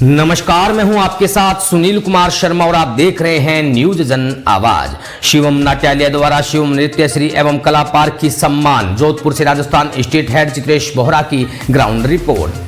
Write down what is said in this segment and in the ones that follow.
नमस्कार, मैं हूं आपके साथ सुनील कुमार शर्मा और आप देख रहे हैं न्यूज जन आवाज। शिवम नाट्यालय द्वारा शिवम नृत्यश्री एवं कला पार्क की सम्मान। जोधपुर से राजस्थान स्टेट हेड चित्रेश बोहरा की ग्राउंड रिपोर्ट।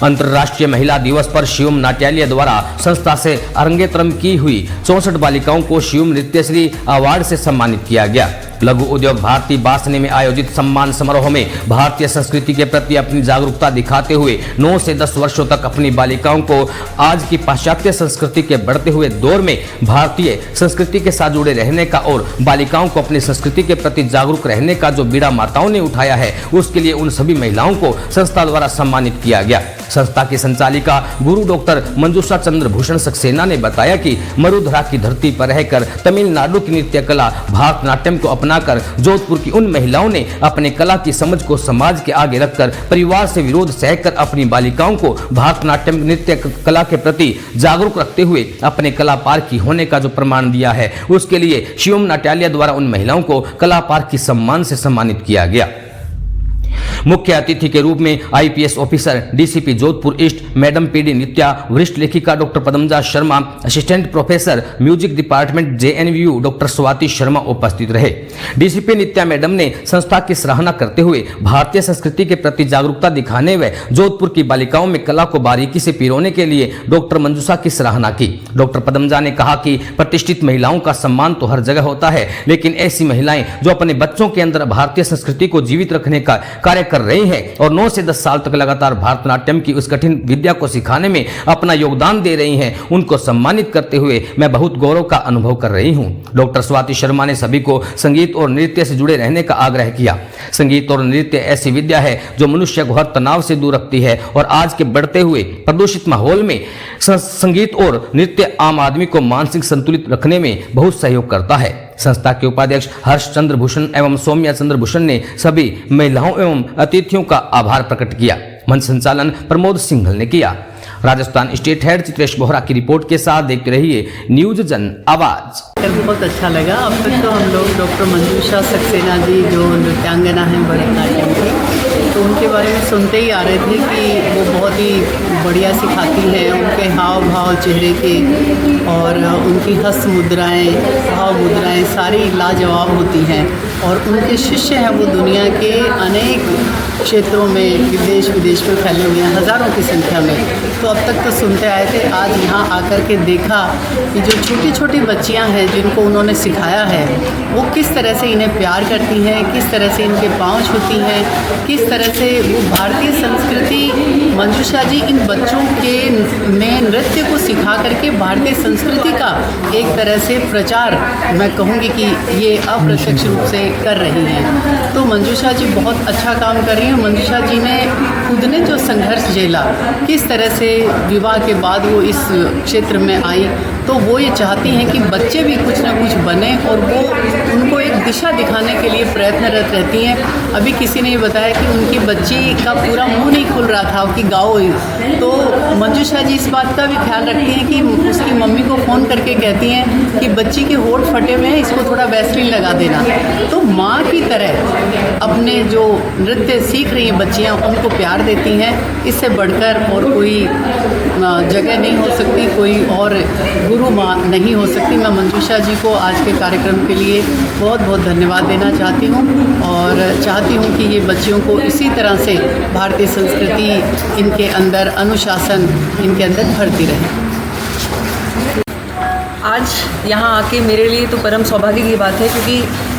अंतर्राष्ट्रीय महिला दिवस पर शिवम नाट्यालय द्वारा संस्था से अरंगेत्रम की हुई 64 बालिकाओं को शिवम नृत्यश्री अवार्ड से सम्मानित किया गया। लघु उद्योग भारती बासनी में आयोजित सम्मान समारोह में भारतीय संस्कृति के प्रति अपनी जागरूकता दिखाते हुए 9 से 10 वर्षों तक अपनी बालिकाओं को आज की पाश्चात्य संस्कृति के बढ़ते हुए दौर में भारतीय संस्कृति के साथ जुड़े रहने का और बालिकाओं को अपनी संस्कृति के प्रति जागरूक रहने का जो बीड़ा माताओं ने उठाया है, उसके लिए उन सभी महिलाओं को संस्था द्वारा सम्मानित किया गया। संस्था की संचालिका गुरु डॉक्टर मंजूषा चंद्रभूषण सक्सेना ने बताया कि मरुधरा की धरती पर रहकर तमिलनाडु की नृत्य कला भारतनाट्यम को अपनाकर जोधपुर की उन महिलाओं ने अपने कला की समझ को समाज के आगे रखकर परिवार से विरोध सहकर अपनी बालिकाओं को भारतनाट्यम नृत्य कला के प्रति जागरूक रखते हुए अपने कला पार्क की होने का जो प्रमाण दिया है, उसके लिए शिवम नाट्यालय द्वारा उन महिलाओं को कला पार्क की सम्मान से सम्मानित किया गया। मुख्य अतिथि के रूप में IPS officer DCP Jodhpur East madam PD Nitya, वरिष्ठ लेखिका doctor Padmaja Sharma, assistant professor music department JNU doctor Swati Sharma उपस्थित रहे। डीसीपी नित्या मैडम ने संस्था की सराहना करते हुए भारतीय संस्कृति के प्रति जागरूकता दिखाने व जोधपुर की बालिकाओं में कला को बारीकी से पिरोने के लिए डॉक्टर मंजूषा की सराहना की। डॉक्टर पदमजा ने कहा कि प्रतिष्ठित महिलाओं का सम्मान तो हर जगह होता है, लेकिन ऐसी महिलाएं जो अपने बच्चों के अंदर भारतीय संस्कृति को जीवित रखने का कार्य कर रही हैं और 9 से 10 साल तक लगातार भारतनाट्यम की उस कठिन विद्या को सिखाने में अपना योगदान दे रही हैं, उनको सम्मानित करते हुए मैं बहुत गौरव का अनुभव कर रही हूं। डॉक्टर स्वाति शर्मा ने सभी को संगीत और नृत्य से जुड़े रहने का आग्रह किया। संगीत और नृत्य ऐसी विद्या है जो मनुष्य को हर तनाव से दूर रखती है और आज के बढ़ते हुए प्रदूषित माहौल में संगीत और नृत्य आम आदमी को मानसिक संतुलित रखने में बहुत सहयोग करता है। संस्था के उपाध्यक्ष हर्ष चंद्रभूषण एवं सौम्या चंद्रभूषण ने सभी महिलाओं एवं अतिथियों का आभार प्रकट किया। मंच संचालन प्रमोद सिंघल ने किया। राजस्थान स्टेट हेड चित्रेश बोहरा की रिपोर्ट के साथ देखते रहिए न्यूज जन आवाज। बहुत अच्छा लगा। अब तक तो हम लोग डॉक्टर मंजूषा सक्सेना जी जो नृत्यांगना हैं भरतनाट्यम की, तो उनके बारे में सुनते ही आ रहे थे कि वो बहुत ही बढ़िया सिखाती हैं। उनके हाव भाव चेहरे के और उनकी हस्त मुद्राएं, भाव मुद्राएं सारी लाजवाब होती हैं और उनके शिष्य हैं वो दुनिया के अनेक क्षेत्रों में देश विदेश में फैले हुए हैं, हज़ारों की संख्या में। तो अब तक तो सुनते आए थे, आज यहाँ आकर के देखा कि जो छोटी छोटी बच्चियाँ हैं जिनको उन्होंने सिखाया है वो किस तरह से इन्हें प्यार करती हैं, किस तरह से इनके पाँव छूती हैं, किस तरह से वो भारतीय संस्कृति मंजूषा जी इन बच्चों के में नृत्य को सिखा करके भारतीय संस्कृति का एक तरह से प्रचार मैं कहूँगी कि ये अप्रत्यक्ष रूप से कर रही हैं। तो मंजूषा जी बहुत अच्छा काम कर रही हैं। मंजूषा जी ने खुद ने जो संघर्ष झेला, किस तरह से विवाह के बाद वो इस क्षेत्र में आई, तो वो ये चाहती हैं कि बच्चे भी कुछ ना कुछ बने और वो उनको एक दिशा दिखाने के लिए प्रयत्नरत रहती हैं। अभी किसी ने ये बताया कि उनकी बच्ची का पूरा मुंह नहीं खुल रहा था कि गाओ, तो मंजूषा जी इस बात का भी ख्याल रखती हैं कि उसकी मम्मी को फ़ोन करके कहती हैं कि बच्ची के होंठ फटे हुए हैं, इसको थोड़ा वैसलीन लगा देना। तो माँ की तरह अपने जो नृत्य सीख रही हैं बच्चियाँ उनको प्यार देती हैं। इससे बढ़कर और कोई जगह नहीं हो सकती, कोई और गुरु माँ नहीं हो सकती। मैं मंजूषा जी को आज के कार्यक्रम के लिए बहुत बहुत धन्यवाद देना चाहती हूँ और चाहती हूँ कि ये बच्चियों को इसी तरह से भारतीय संस्कृति इनके अंदर, अनुशासन इनके अंदर भरती रहे। आज यहाँ आके मेरे लिए तो परम सौभाग्य की बात है, क्योंकि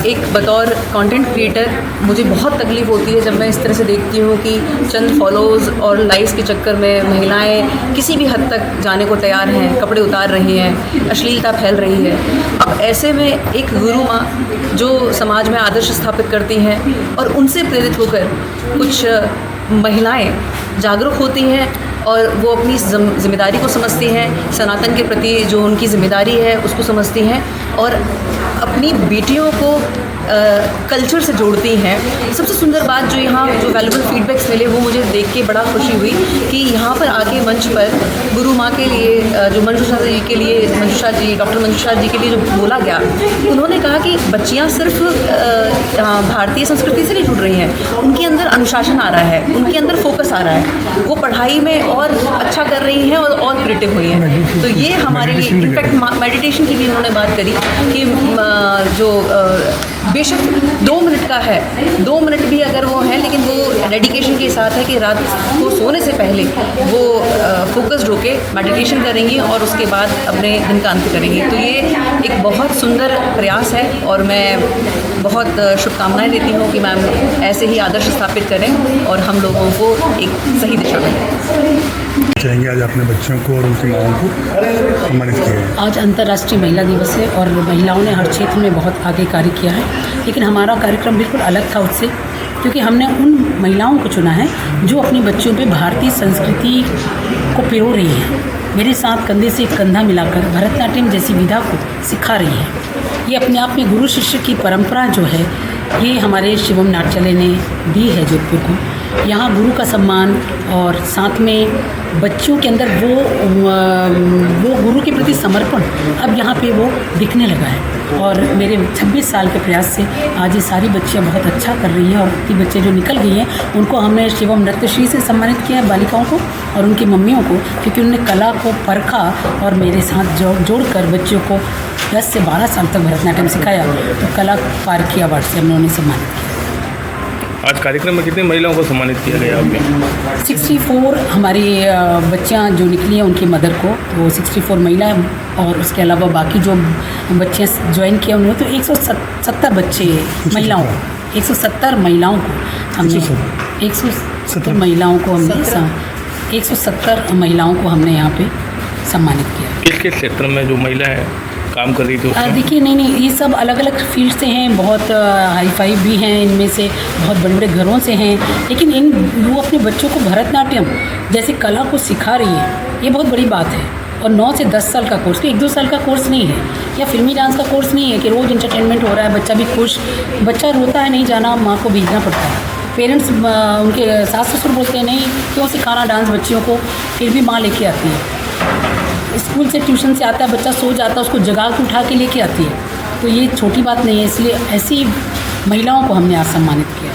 एक बतौर कंटेंट क्रिएटर मुझे बहुत तकलीफ़ होती है जब मैं इस तरह से देखती हूँ कि चंद फॉलोज़ और लाइक्स के चक्कर में महिलाएं किसी भी हद तक जाने को तैयार हैं, कपड़े उतार रही हैं, अश्लीलता फैल रही है। अब ऐसे में एक गुरु माँ जो समाज में आदर्श स्थापित करती हैं और उनसे प्रेरित होकर कुछ महिलाएं जागरूक होती हैं और वो अपनी जिम्मेदारी को समझती हैं, सनातन के प्रति जो उनकी जिम्मेदारी है उसको समझती हैं और अपनी बेटियों को कल्चर से जोड़ती हैं। सबसे सुंदर बात जो यहाँ जो वैल्यूबल फीडबैक्स मिले वो मुझे देख के बड़ा खुशी हुई कि यहाँ पर आके मंच पर गुरु माँ के लिए जो मंजूषा जी के लिए डॉक्टर मंजूषा जी के लिए जो बोला गया, उन्होंने कहा कि बच्चियाँ सिर्फ भारतीय संस्कृति से नहीं जुड़ रही हैं, उनके अंदर अनुशासन आ रहा है, उनके अंदर फोकस आ रहा है, वो पढ़ाई में और अच्छा कर रही हैं और क्रिएटिव हुई हैं। तो ये हमारे लिए इनफैक्ट मेडिटेशन की भी उन्होंने बात करी कि जो बेशक 2 मिनट का है, 2 मिनट भी अगर वो है, लेकिन वो डेडिकेशन के साथ है कि रात को सोने से पहले वो फोकस्ड होके मेडिटेशन करेंगी और उसके बाद अपने दिन का अंत करेंगी। तो ये एक बहुत सुंदर प्रयास है और मैं बहुत शुभकामनाएं देती हूँ कि मैम ऐसे ही आदर्श स्थापित करें और हम लोगों को एक सही दिशा दें। चाहेंगे आज अपने बच्चों को और उनकी माँओं को सम्मानित किया है। आज अंतर्राष्ट्रीय महिला दिवस है और महिलाओं ने हर क्षेत्र में बहुत आगे कार्य किया है, लेकिन हमारा कार्यक्रम बिल्कुल अलग था उससे, क्योंकि हमने उन महिलाओं को चुना है जो अपने बच्चों पे भारतीय संस्कृति को पिरो रही हैं, मेरे साथ कंधे से कंधा मिलाकर भरतनाट्यम जैसी विधा को सिखा रही है। ये अपने आप में गुरु शिष्य की परंपरा जो है ये हमारे शिवम नाट्यालय ने दी है जोधपुर को। यहाँ गुरु का सम्मान और साथ में बच्चों के अंदर वो गुरु के प्रति समर्पण अब यहाँ पे वो दिखने लगा है। और मेरे 26 साल के प्रयास से आज ये सारी बच्चियाँ बहुत अच्छा कर रही हैं और इतनी बच्चे जो निकल गई हैं उनको हमने शिवम नृत्यश्री से सम्मानित किया है, बालिकाओं को और उनकी मम्मियों को, क्योंकि उन्होंने कला को परखा और मेरे साथ जोड़कर बच्चों को 10 से 12 साल तक भरतनाट्यम सिखाया। तो कला पार की अवार्ड से हमने उन्हें सम्मानित किया। आज कार्यक्रम में कितनी महिलाओं को सम्मानित किया गया आपने? 64 हमारी बच्चियाँ जो निकली हैं उनकी मदर को, वो 64 महिला हैं और उसके अलावा बाकी जो बच्चियाँ ज्वाइन किया उन्होंने तो 170 बच्चे महिलाओं को 170 महिलाओं को हमने 170 महिलाओं को हमने 170 महिलाओं को हमने यहाँ पे सम्मानित किया। किस किस क्षेत्र में जो महिला है काम कर रही थी? देखिए नहीं ये सब अलग अलग फील्ड से हैं, बहुत हाई फाई भी हैं, इनमें से बहुत बड़े बड़े घरों से हैं, लेकिन वो अपने बच्चों को भरतनाट्यम जैसी कला को सिखा रही है, ये बहुत बड़ी बात है। और 9 से 10 साल का कोर्स, 1-2 साल का कोर्स नहीं है, या फिल्मी डांस का कोर्स नहीं है कि रोज़ इंटरटेनमेंट हो रहा है, बच्चा भी खुश, बच्चा रोता है नहीं जाना, माँ को भेजना पड़ता है। पेरेंट्स उनके सास ससुर बोलते हैं नहीं क्यों सिखाना डांस बच्चियों को, फिर भी माँ लेके आती है। स्कूल से ट्यूशन से आता है बच्चा, सो जाता है, उसको जगा के उठा के लेके आती है। तो ये छोटी बात नहीं है, इसलिए ऐसी महिलाओं को हमने आज सम्मानित किया।